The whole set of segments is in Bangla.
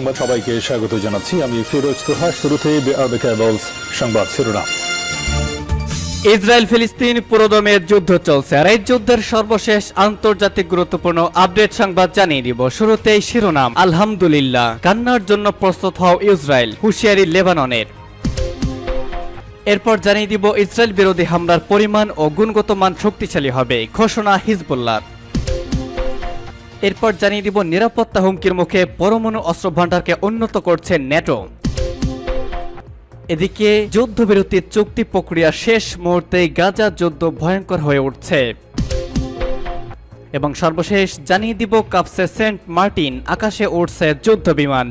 সংবাদ সবাইকে স্বাগত জানাচ্ছি। আমি ফিরোজ তোহা। শুরুতেই সংবাদ শিরোনাম। ইসরায়েল ফিলিস্তিন পুরোদমে যুদ্ধ চলছে, আর এই যুদ্ধের সর্বশেষ আন্তর্জাতিক গুরুত্বপূর্ণ আপডেট সংবাদ জানিয়ে দিব। শুরুতেই শিরোনাম। আলহামদুলিল্লাহ, কান্নার জন্য প্রস্তুত হও ইসরায়েল, হুঁশিয়ারি লেবাননের। এরপর জানিয়ে দিব ইসরায়েল বিরোধী হামলার পরিমাণ ও গুণগত মান শক্তিশালী হবে, ঘোষণা হিজবুল্লাহর। এরপর জানিয়ে দিব নিরাপত্তা হুমকির মুখে পরমাণু অস্ত্র ভান্ডারকে উন্নত করছে ন্যাটো। এদিকে যুদ্ধবিরতির চুক্তি প্রক্রিয়া শেষ মুহূর্তে গাজা যুদ্ধ ভয়ঙ্কর হয়ে উঠছে। এবং সর্বশেষ জানিয়ে দিব কাঁপছে সেন্ট মার্টিন, আকাশে উঠছে যুদ্ধ বিমান।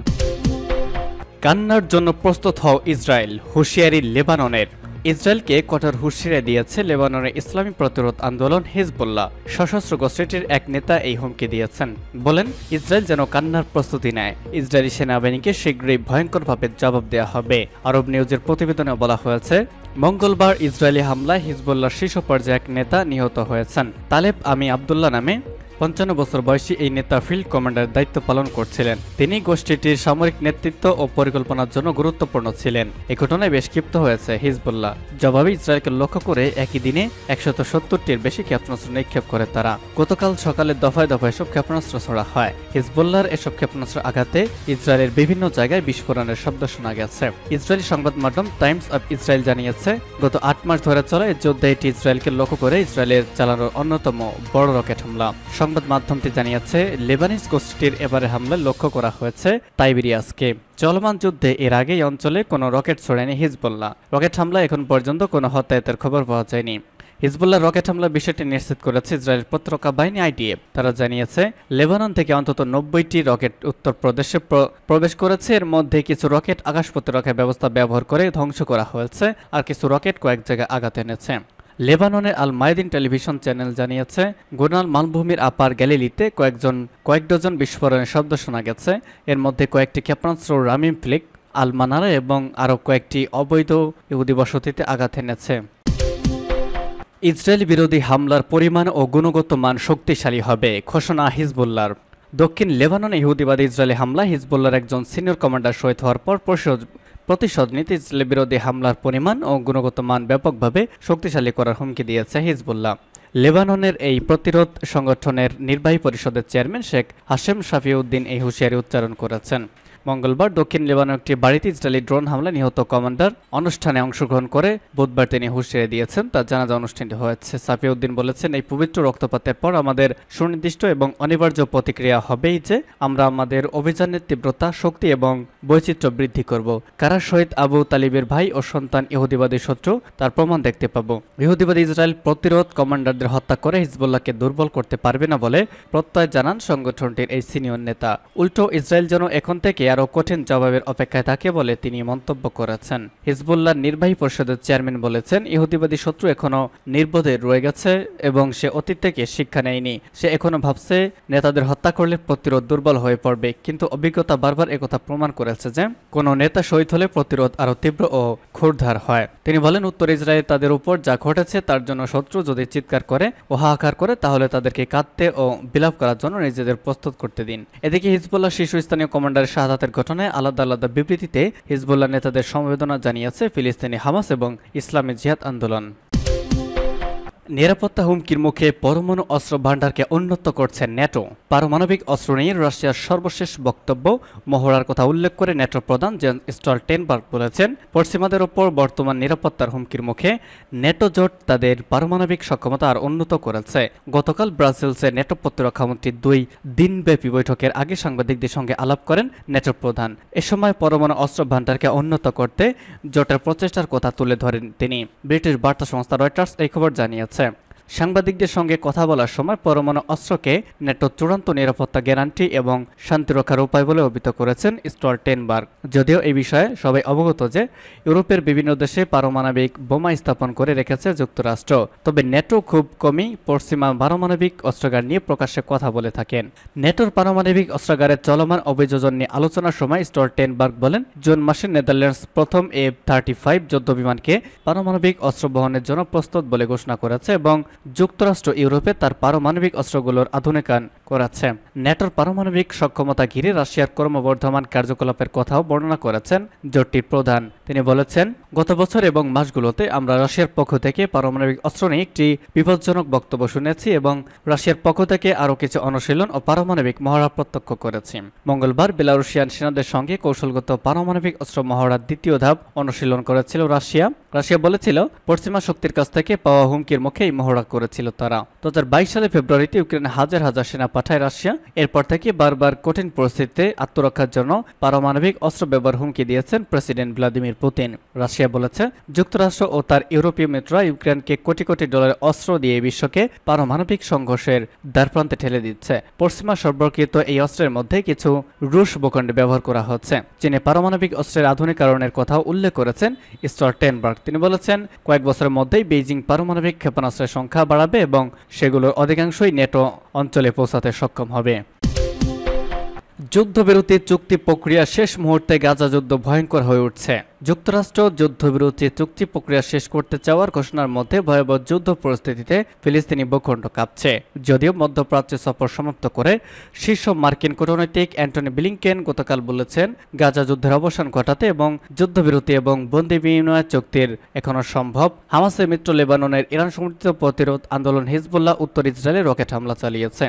কান্নার জন্য প্রস্তুত হও ইসরায়েল, হুঁশিয়ারি লেবাননের। ইসরায়েলকে কঠোর হুঁশিয়ারি দিয়েছে লেবাননের ইসলামী প্রতিরোধ আন্দোলন হিজবুল্লাহ। সশস্ত্র গোষ্ঠীটির এক নেতা এই হুমকি দিয়েছেন, বলেন ইসরায়েল যেন কান্নার প্রস্তুতি নেয়। ইসরায়েলি সেনাবাহিনীকে শীঘ্রই ভয়ঙ্করভাবে জবাব দেওয়া হবে। আরব নিউজের প্রতিবেদনে বলা হয়েছে, মঙ্গলবার ইসরায়েলি হামলায় হিজবুল্লাহর শীর্ষ পর্যায়ে এক নেতা নিহত হয়েছেন। তালেব আমি আবদুল্লাহ নামে 55 বছর বয়সী এই নেতা ফিল্ড কমান্ডারের দায়িত্ব পালন করছিলেন। তিনি গোষ্ঠীটির সামরিক নেতৃত্ব ও পরিকল্পনার জন্য গুরুত্বপূর্ণ ছিলেন। এই ঘটনায় বেশ ক্ষিপ্ত হয়েছে হিজবুল্লাহ। জবাবে ইসরায়েলকে লক্ষ্য করে একই দিনে 170টির বেশি ক্ষেপণাস্ত্র নিক্ষেপ করে তারা। গতকাল সকালে দফায় দফায় সব ক্ষেপণাস্ত্র ছোড়া হয়। হিজবুল্লাহর এসব ক্ষেপণাস্ত্র আঘাতে ইসরায়েলের বিভিন্ন জায়গায় বিস্ফোরণের শব্দ শোনা গেছে। ইসরায়েলি সংবাদ মাধ্যম টাইমস অব ইসরায়েল জানিয়েছে, গত 8 মাস ধরে চলা এই যুদ্ধে এটি ইসরায়েলকে লক্ষ্য করে ইসরায়েলের চালানোর অন্যতম বড় রকেট হামলা। সংবাদ মাধ্যমটি জানিয়েছে, লেবানিজ গোষ্ঠীটির এবারে হামলায় লক্ষ্য করা হয়েছে তাইবেরিয়াসকে। চলমান যুদ্ধে এর আগে এই অঞ্চলে কোনো রকেট ছোড়েনি হিজবুল্লাহ। রকেট হামলায় এখন পর্যন্ত কোনো হতাহতের খবর পাওয়া যায়নি। হিজবুল্লাহ রকেট হামলার বিষয়টি নিশ্চিত করেছে ইসরায়েল প্রতিরক্ষা বাহিনী আইডিএফ। তারা জানিয়েছে, লেবানন থেকে অন্তত 90টি রকেট উত্তর প্রদেশে প্রবেশ করেছে। এর মধ্যে কিছু রকেট আকাশ প্রতিরক্ষা ব্যবস্থা ব্যবহার করে ধ্বংস করা হয়েছে, আর কিছু রকেট কয়েক জায়গায় আঘাত এনেছে। লেবাননের আল মাইদিন টেলিভিশন চ্যানেল জানিয়েছে, গোলান মালভূমির আপার গ্যালিলিতে কয়েক ডজন বিস্ফোরণের শব্দ শোনা গেছে। এর মধ্যে কয়েকটি ক্ষেপণাস্ত্র রামিম ফ্লিক, আল মানারা এবং আরও কয়েকটি অবৈধ ইহুদি বসতিতে আঘাত এনেছে। ইসরায়েল বিরোধী হামলার পরিমাণ ও গুণগত মান শক্তিশালী হবে, ঘোষণা হিজবুল্লাহর। দক্ষিণ লেবাননে ইহুদিবাদী ইসরায়েলি হামলা হিজবুল্লাহর একজন সিনিয়র কমান্ডার শহীদ হওয়ার পর প্রতিশোধ নিতে ইসরায়েল বিরোধী হামলার পরিমাণ ও গুণগত মান ব্যাপকভাবে শক্তিশালী করার হুমকি দিয়েছে হিজবুল্লাহ। লেবাননের এই প্রতিরোধ সংগঠনের নির্বাহী পরিষদের চেয়ারম্যান শেখ হাশেম শাফিউদ্দিন এই হুঁশিয়ারি উচ্চারণ করেছেন। মঙ্গলবার দক্ষিণ লেবাননের একটি বাড়িতে ইসরায়েলি ড্রোন হামলায় নিহত কমান্ডার অনুষ্ঠানে অংশগ্রহণ করে বুধবার তিনি হুঁশিয়ারি দিয়েছেন। তার জানাজা অনুষ্ঠানটি হয়েছে। সাফিউদ্দিন বলেছেন, এই পবিত্র রক্তপাতের পর আমাদের সুনির্দিষ্ট এবং অনিবার্য প্রতিক্রিয়া হবেই যে আমরা আমাদের অভিযানের তীব্রতা, শক্তি এবং বৈচিত্র্য বৃদ্ধি করব। কারা শহীদ আবু তালিবের ভাই ও সন্তান ইহুদিবাদী শত্রু তার প্রমাণ দেখতে পাব। ইহুদিবাদী ইসরায়েল প্রতিরোধ কমান্ডারদের হত্যা করে হিজবুল্লাহকে দুর্বল করতে পারবে না বলে প্রত্যয় জানান সংগঠনটির এই সিনিয়র নেতা। উল্টো ইসরায়েল যেন এখন থেকে আরও কঠিন জবাবের অপেক্ষায় থাকে বলে তিনি মন্তব্য করেছেন। হিজবুল্লাহর নির্বাহী পরিষদের চেয়ারম্যান বলেছেন, ইহুদিবাদী শত্রু এখনো নির্বোধে রয়ে গেছে এবং সে অতীত থেকে শিক্ষা নেয়নি। সে এখনো ভাবছে নেতাদের হত্যা করলে প্রতিরোধ দুর্বল হয়ে পড়বে, কিন্তু অভিজ্ঞতা বারবার একথা প্রমাণ করেছে যে কোনো নেতা শহীদ হলে প্রতিরোধ আরও তীব্র ও ক্ষুরধার হয়। তিনি বলেন, উত্তর ইসরায়েল তাদের উপর যা ঘটেছে তার জন্য শত্রু যদি চিৎকার করে ও হাহাকার করে, তাহলে তাদেরকে কাঁদতে ও বিলাপ করার জন্য নিজেদের প্রস্তুত করতে দিন। এদিকে হিজবুল্লাহ শীর্ষস্থানীয় কমান্ডারের শাহাদাতের ঘটনায় আলাদা আলাদা বিবৃতিতে হিজবুল্লাহ নেতাদের সমবেদনা জানিয়েছে ফিলিস্তিনি হামাস এবং ইসলামী জিহাদ আন্দোলন। নিরাপত্তা হুমকির মুখে পরমাণু অস্ত্র ভান্ডারকে উন্নত করছে ন্যাটো। পারমাণবিক অস্ত্র নিয়ে রাশিয়ার সর্বশেষ বক্তব্য মহড়ার কথা উল্লেখ করে ন্যাটো প্রধান জেন্স স্টলটেনবার্গ বলেছেন, পশ্চিমাদের ওপর বর্তমান নিরাপত্তার হুমকির মুখে ন্যাটো জোট তাদের পারমাণবিক সক্ষমতা আর উন্নত করেছে। গতকাল ব্রাসেলসে ন্যাটো প্রতিরক্ষামন্ত্রী 2 দিনব্যাপী বৈঠকের আগে সাংবাদিকদের সঙ্গে আলাপ করেন ন্যাটো প্রধান। এ সময় পরমাণু অস্ত্র ভান্ডারকে উন্নত করতে জোটের প্রচেষ্টার কথা তুলে ধরেন তিনি। ব্রিটিশ বার্তা সংস্থা রয়টার্স এই খবর জানিয়েছে। সাংবাদিকদের সঙ্গে কথা বলার সময় পরমাণু অস্ত্রকে ন্যাটো চূড়ান্ত নিরাপত্তা গ্যারান্টি এবং শান্তি রক্ষার উপায় বলে অভিহিত করেছেন স্টলটেনবার্গ। যদিও এই বিষয়ে সবাই অবগত যে ইউরোপের বিভিন্ন দেশে পারমাণবিক বোমা স্থাপন করে রেখেছে যুক্তরাষ্ট্র, তবে ন্যাটো খুব কমই পশ্চিমা পারমাণবিক অস্ত্রাগার নিয়ে প্রকাশ্যে কথা বলে থাকেন। ন্যাটোর পারমাণবিক অস্ত্রাগারের চলমান অভিযোজন নিয়ে আলোচনার সময় স্টলটেনবার্গ বলেন, জুন মাসে নেদারল্যান্ডস প্রথম F-35 যুদ্ধবিমানকে পারমাণবিক অস্ত্র বহনের জন্য প্রস্তুত বলে ঘোষণা করেছে এবং যুক্তরাষ্ট্র ইউরোপে তার পারমাণবিক অস্ত্রগুলোর আধুনিকায়ন করেছে। ন্যাটোর পারমাণবিক সক্ষমতা ঘিরে রাশিয়ার ক্রমবর্ধমান কার্যকলাপের কথাও বর্ণনা করেছেন জোটটির প্রধান। তিনি বলেছেন, গত বছর এবং মাসগুলোতে আমরা রাশিয়ার পক্ষ থেকে পারমাণবিক অস্ত্র নিয়ে একটি বিপজ্জনক বক্তব্য শুনেছি এবং রাশিয়ার পক্ষ থেকে আরও কিছু অনুশীলন ও পারমাণবিক মহড়া প্রত্যক্ষ করেছি। মঙ্গলবার বেলারুশিয়ান সেনাদের সঙ্গে কৌশলগত পারমাণবিক অস্ত্র মহড়ার দ্বিতীয় ধাপ অনুশীলন করেছিল রাশিয়া। রাশিয়া বলেছিল, পশ্চিমা শক্তির কাছ থেকে পাওয়া হুমকির মুখে এই মহড়া করেছিল তারা। 2022 সালে ফেব্রুয়ারিতে ইউক্রেনে হাজার হাজার সেনা পাঠায় রাশিয়া। এরপর থেকে বারবার কঠিন পরিস্থিতিতে আত্মরক্ষার জন্য পারমাণবিক অস্ত্র ব্যবহার হুমকি দিয়েছেন প্রেসিডেন্ট ভ্লাদিমির পুতিন। রাশিয়া বলেছে, যুক্তরাষ্ট্র ও তার ইউরোপীয় মিত্ররা ইউক্রেনকে কোটি কোটি ডলার অস্ত্র দিয়ে বিশ্বকে পারমাণবিক সংঘর্ষের দ্বারপ্রান্তে ঠেলে দিচ্ছে। পশ্চিমা সরবরাহকৃত এই অস্ত্রের মধ্যে কিছু রুশ ভূখণ্ডে ব্যবহার করা হচ্ছে। চীনে পারমাণবিক অস্ত্রের আধুনিকরণের কথাও উল্লেখ করেছেন স্টলটেনবার্গ। তিনি বলেছেন, কয়েক বছরের মধ্যেই বেইজিং পারমাণবিক ক্ষেপণাস্ত্রের সংখ্যা বাড়াবে এবং সেগুলোর অধিকাংশই নেটো অঞ্চলে পৌঁছাতে সক্ষম হবে। যুদ্ধবিরতি চুক্তি প্রক্রিয়া শেষ মুহূর্তে গাজা যুদ্ধ ভয়ঙ্কর হয়ে উঠছে। যুক্তরাষ্ট্র যুদ্ধবিরতি চুক্তি প্রক্রিয়া শেষ করতে চাওয়ার ঘোষণার মধ্যে ভয়াবহ যুদ্ধ পরিস্থিতিতে ফিলিস্তিনি ভূখণ্ড কাঁপছে। যদিও মধ্যপ্রাচ্যে সফর সমাপ্ত করে শীর্ষ মার্কিন কূটনৈতিক অ্যান্টনি ব্লিংকেন গতকাল বলেছেন, গাজা যুদ্ধের অবসান ঘটাতে এবং যুদ্ধবিরতি এবং বন্দি বিনিময় চুক্তির এখনও সম্ভব। হামাসের মিত্র লেবাননের ইরান সমর্থিত প্রতিরোধ আন্দোলন হিজবুল্লাহ উত্তর ইসরায়েলে রকেট হামলা চালিয়েছে।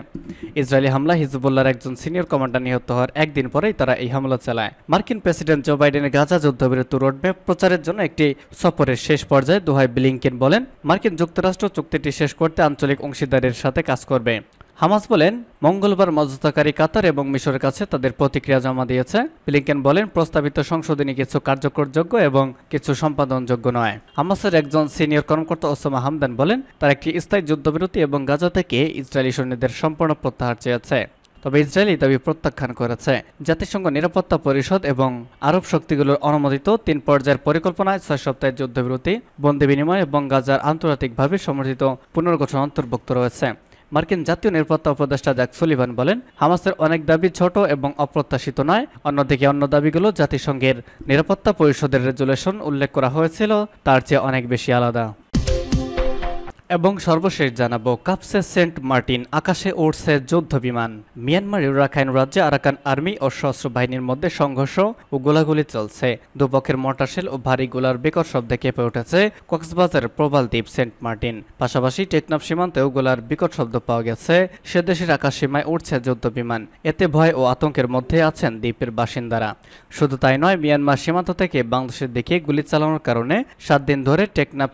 ইসরায়েলি হামলা হিজবুল্লাহর একজন সিনিয়র কমান্ডার নিহত হওয়ার একদিন পরেই তারা এই হামলা চালায়। মার্কিন প্রেসিডেন্ট জো বাইডেনের গাজা যুদ্ধবিরতি রোডম্যাপ প্রচারের জন্য একটি সফরের শেষ পর্যায়ে দোহায় ব্লিংকেন বলেন, মার্কিন যুক্তরাষ্ট্র চুক্তিটি শেষ করতে আঞ্চলিক অংশীদারের সাথে কাজ করবে। হামাস বলেন, মঙ্গলবার মধ্যস্থতাকারী কাতার এবং মিশরের কাছে তাদের প্রতিক্রিয়া জমা দিয়েছে। ব্লিংকেন বলেন, প্রস্তাবিত সংশোধনী কিছু কার্যকরযোগ্য এবং কিছু সম্পাদনযোগ্য নয়। হামাসের একজন সিনিয়র কর্মকর্তা ওসামা হামদান বলেন, তারা একটি স্থায়ী যুদ্ধবিরতি এবং গাজা থেকে ইসরায়েলি সৈন্যদের সম্পূর্ণ প্রত্যাহার চেয়েছে। তবে ইসরায়েলি দাবি প্রত্যাখ্যান করেছে। জাতিসংঘ নিরাপত্তা পরিষদ এবং আরব শক্তিগুলোর অনুমোদিত 3 পর্যায়ের পরিকল্পনায় 6 সপ্তাহের যুদ্ধবিরতি, বন্দি বিনিময় এবং গাজার আন্তর্জাতিকভাবে সমর্থিত পুনর্গঠন অন্তর্ভুক্ত রয়েছে। মার্কিন জাতীয় নিরাপত্তা উপদেষ্টা জ্যাক সুলিভান বলেন, হামাসের অনেক দাবি ছোট এবং অপ্রত্যাশিত নয়। অন্যদিকে অন্য দাবিগুলো জাতিসংঘের নিরাপত্তা পরিষদের রেজুলেশন উল্লেখ করা হয়েছিল তার চেয়ে অনেক বেশি আলাদা। এবং সর্বশেষ জানাবো, কাঁপছে সেন্ট মার্টিন, আকাশে উড়ছে যুদ্ধ বিমান। মিয়ানমারের রাখাইন রাজ্যে আরাকান আর্মি ও সশস্ত্র বাহিনীর মধ্যে সংঘর্ষ ও গোলাগুলি চলছে। দুপক্ষের মর্টারশেল ও ভারী গোলার বিকট শব্দে কেঁপে উঠেছে কক্সবাজারের প্রবাল দ্বীপ সেন্ট মার্টিন। পাশাপাশি টেকনাফ সীমান্তেও গোলার বিকট শব্দ পাওয়া গেছে। সে দেশের আকাশ সীমায় উঠছে যুদ্ধ বিমান। এতে ভয় ও আতঙ্কের মধ্যে আছেন দ্বীপের বাসিন্দারা। শুধু তাই নয়, মিয়ানমার সীমান্ত থেকে বাংলাদেশের দিকে গুলি চালানোর কারণে 7 দিন ধরে টেকনাফ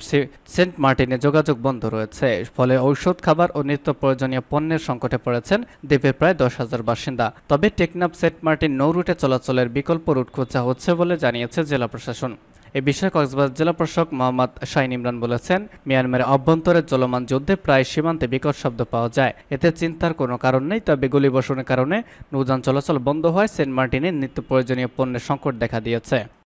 সেন্ট মার্টিনে যোগাযোগ বন্ধ রয়েছে। ফলে ঔষধ, খাবার ও নিত্য প্রয়োজনীয় পণ্যের সংকটে পড়েছেন দ্বীপের প্রায় 10,000 বাসিন্দা। তবে টেকনাফ সেন্ট মার্টিন নৌ রুটে চলাচলের বিকল্প রুট খোঁজা হচ্ছে বলে জানিয়েছে জেলা প্রশাসন। এ বিষয়ে কক্সবাজার জেলা প্রশাসক মোহাম্মদ শাহিন ইমরান বলেছেন, মিয়ানমারের অভ্যন্তরে চলমান যুদ্ধে প্রায় সীমান্তে বিকট শব্দ পাওয়া যায়। এতে চিন্তার কোনো কারণ নেই। তবে গুলিবর্ষণের কারণে নৌযান চলাচল বন্ধ হয়। সেন্ট মার্টিনে নিত্য প্রয়োজনীয় পণ্যের সংকট দেখা দিয়েছে।